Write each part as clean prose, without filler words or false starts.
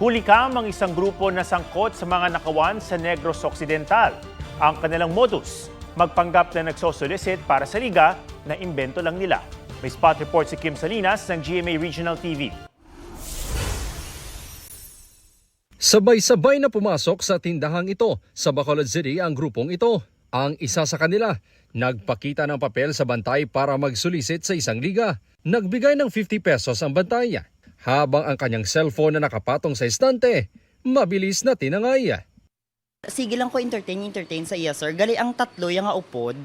Kulikam ang isang grupo na sangkot sa mga nakawan sa Negros Occidental. Ang kanilang modus, magpanggap na nagsosolicit para sa liga na imbento lang nila. May spot report si Kim Salinas ng GMA Regional TV. Sabay-sabay na pumasok sa tindahang ito sa Bacolod City ang grupong ito. Ang isa sa kanila, nagpakita ng papel sa bantay para magsulisit sa isang liga. Nagbigay ng 50 pesos ang bantay, habang ang kanyang cellphone na nakapatong sa estante, mabilis na tinangay. Sige lang ko entertain sa iya, sir. Gali ang tatlo yung nga upod,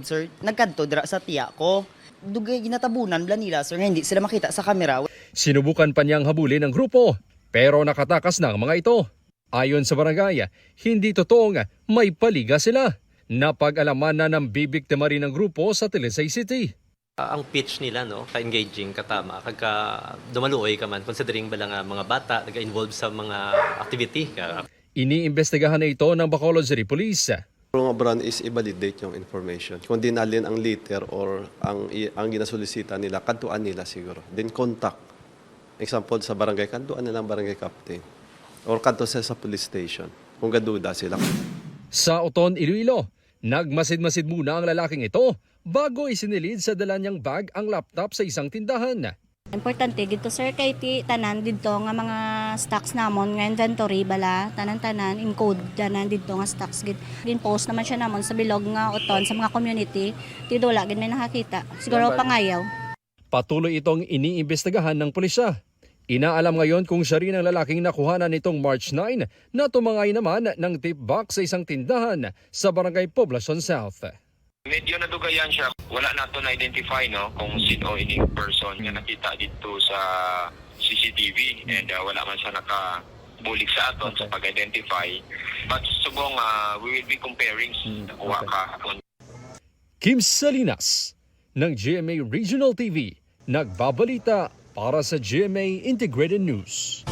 sir, nagkanto dra sa tiya ko. Dugay ginatabunan bla nila, sir, nga hindi sila makita sa kamera. Sinubukan pa niyang habulin ng grupo, pero nakatakas na ang mga ito. Ayon sa barangay, hindi totoong may paliga sila. Napag-alaman na ng bibiktima rin ng grupo sa Talisay City. Ang pitch nila, no, ka-engaging, katama, kagka dumaluoy ka man, considering ba lang mga bata, nag-involve sa mga activity. Iniimbestigahan na ito ng Bacolod City Police. Ang brand is i-validate yung information. Kung dinalin ang letter or ang ginasulisita nila, kantuan nila siguro. Then contact. Example sa barangay, kantuan nila ang barangay captain. Or kanto sa police station. Kung gaduda sila. Sa Oton, Iloilo, nagmasid-masid muna ang lalaking ito bago isinilid sa dala niyang bag ang laptop sa isang tindahan. Importante dito sir kay ti tanan dito nga mga stocks namon nga inventory bala tanan-tanan encode tanan dito nga stocks gid post naman siya namon sa bilog nga Oton sa mga community ti dula gid may nakakita siguro pangayaw. Patuloy itong iniimbestigahan ng pulisya. Inaalam ngayon kung siya rin ang lalaking nakuhanan nitong March 9 na tumangay naman ng tip box sa isang tindahan sa Barangay Poblacion South. Medyo nadugayan siya. Wala nato na-identify no kung sino ini person nga nakita dito sa CCTV and wala man siya nakabulig sa aton sa pag-identify. But subong we will be comparing nakuha ka. Kim Salinas ng GMA Regional TV nagbabalita para sa GMA Integrated News.